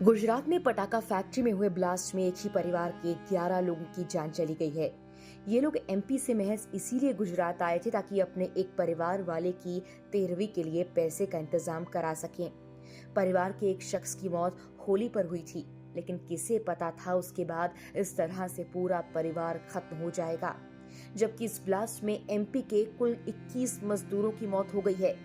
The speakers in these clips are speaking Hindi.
गुजरात में पटाखा फैक्ट्री में हुए ब्लास्ट में एक ही परिवार के 11 लोगों की जान चली गई है। ये लोग एमपी से महज इसीलिए गुजरात आए थे ताकि अपने एक परिवार वाले की 13वीं के लिए पैसे का इंतजाम करा सकें। परिवार के एक शख्स की मौत होली पर हुई थी, लेकिन किसे पता था उसके बाद इस तरह से पूरा परिवार खत्म हो जाएगा। जबकि इस ब्लास्ट में एमपी के कुल 21 मजदूरों की मौत हो गई है।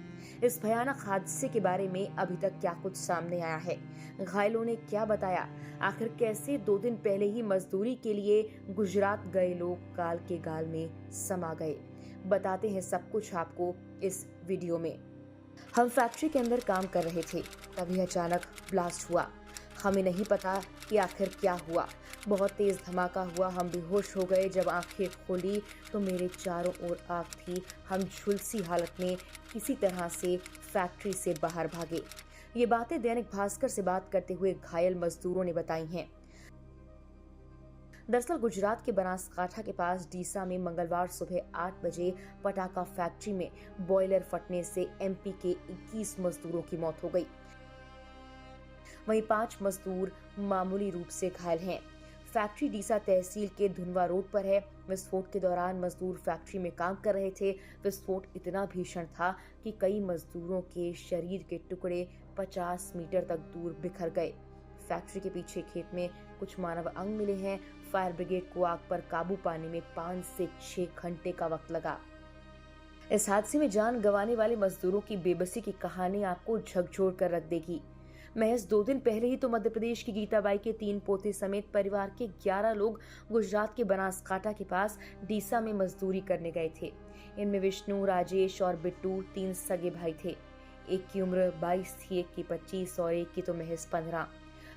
इस भयानक हादसे के बारे में अभी तक क्या कुछ सामने आया है, घायलों ने क्या बताया, आखिर कैसे 2 दिन पहले ही मजदूरी के लिए गुजरात गए लोग गाल के गाल में समा गए, बताते हैं सब कुछ आपको इस वीडियो में। हम फैक्ट्री के अंदर काम कर रहे थे, तभी अचानक ब्लास्ट हुआ। हमें नहीं पता कि आखिर क्या हुआ। बहुत तेज धमाका हुआ, हम बेहोश हो गए। जब आंखें खोली तो मेरे चारों ओर आग थी। हम झुलसी हालत में किसी तरह से फैक्ट्री से बाहर भागे। ये बातें दैनिक भास्कर से बात करते हुए घायल मजदूरों ने बताई हैं। दरअसल गुजरात के बनासकांठा के पास डीसा में मंगलवार सुबह 8 बजे पटाखा फैक्ट्री में बॉयलर फटने से एमपी के 21 मजदूरों की मौत हो गई। वहीं 5 मजदूर मामूली रूप से घायल हैं। फैक्ट्री डीसा तहसील के धुनवा रोड पर है। विस्फोट के दौरान मजदूर फैक्ट्री में काम कर रहे थे। विस्फोट इतना भीषण था कि कई मजदूरों के शरीर के टुकड़े 50 मीटर तक दूर बिखर गए। फैक्ट्री के पीछे खेत में कुछ मानव अंग मिले हैं। फायर ब्रिगेड को आग पर काबू पाने में 5 से 6 घंटे का वक्त लगा। इस हादसे में जान गंवाने वाले मजदूरों की बेबसी की कहानी आपको झकझोर कर रख देगी। महज 2 दिन पहले ही तो मध्य प्रदेश की गीताबाई के 3 पोते समेत परिवार के 11 लोग गुजरात के बनासकांठा के पास डीसा में मजदूरी करने गए थे। इनमें विष्णु, राजेश और बिट्टू 3 सगे भाई थे। एक की उम्र 22 थी, एक की 25 और एक की तो महज 15।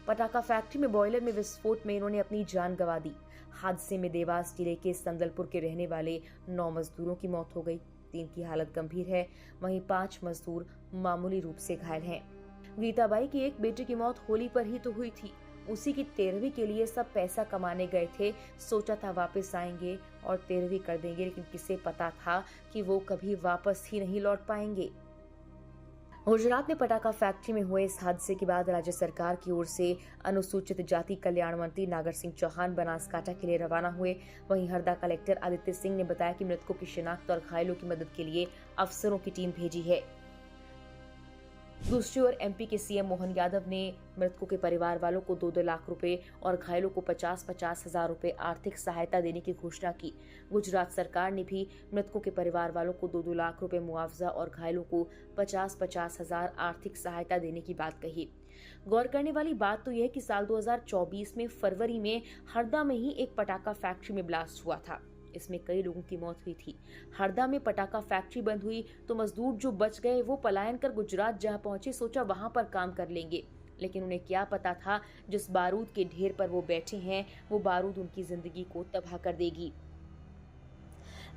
पटाखा फैक्ट्री में बॉयलर में विस्फोट में इन्होंने अपनी जान गंवा दी। हादसे में देवास जिले के संदलपुर के रहने वाले 9 मजदूरों की मौत हो गई। 3 की हालत गंभीर है, वहीं 5 मजदूर मामूली रूप से घायल हैं। गीताबाई की एक बेटे की मौत होली पर ही तो हुई थी। उसी की 13वीं के लिए सब पैसा कमाने गए थे। सोचा था वापस आएंगे और 13वीं कर देंगे, लेकिन किसे पता था कि वो कभी वापस ही नहीं लौट पाएंगे। गुजरात में पटाखा फैक्ट्री में हुए इस हादसे के बाद राज्य सरकार की ओर से अनुसूचित जाति कल्याण मंत्री नागर सिंह चौहान बनासकांठा के लिए रवाना हुए। वहीं हरदा कलेक्टर आदित्य सिंह ने बताया कि मृतकों की शिनाख्त और घायलों की मदद के लिए अफसरों की टीम भेजी है। दूसरी ओर एमपी के सीएम मोहन यादव ने मृतकों के परिवार वालों को 2-2 लाख रुपए और घायलों को 50-50 हजार रुपए आर्थिक सहायता देने की घोषणा की। गुजरात सरकार ने भी मृतकों के परिवार वालों को 2-2 लाख रुपए मुआवजा और घायलों को 50-50 हजार आर्थिक सहायता देने की बात कही। गौर करने वाली बात तो यह कि साल 2024 में फरवरी में हरदा में ही एक पटाखा फैक्ट्री में ब्लास्ट हुआ था। इसमें कई लोगों की मौत हुई थी। हरदा में पटाखा फैक्ट्री बंद हुई तो मजदूर जो बच गए वो पलायन कर गुजरात जहां पहुंचे, सोचा वहां पर काम कर लेंगे, लेकिन उन्हें क्या पता था जिस बारूद के ढेर पर वो बैठे हैं वो बारूद उनकी जिंदगी को तबाह कर देगी।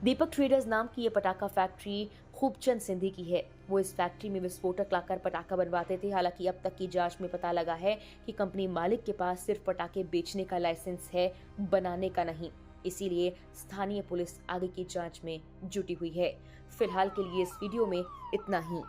दीपक ट्रेडर्स नाम की ये पटाखा फैक्ट्री खूबचंद सिंधी की है। वो इस फैक्ट्री में विस्फोटक लाकर पटाखा बनवाते थे। हालांकि अब तक की जांच में पता लगा है कि कंपनी मालिक के पास सिर्फ पटाखे बेचने का लाइसेंस है, बनाने का नहीं। इसीलिए स्थानीय पुलिस आगे की जांच में जुटी हुई है। फिलहाल के लिए इस वीडियो में इतना ही।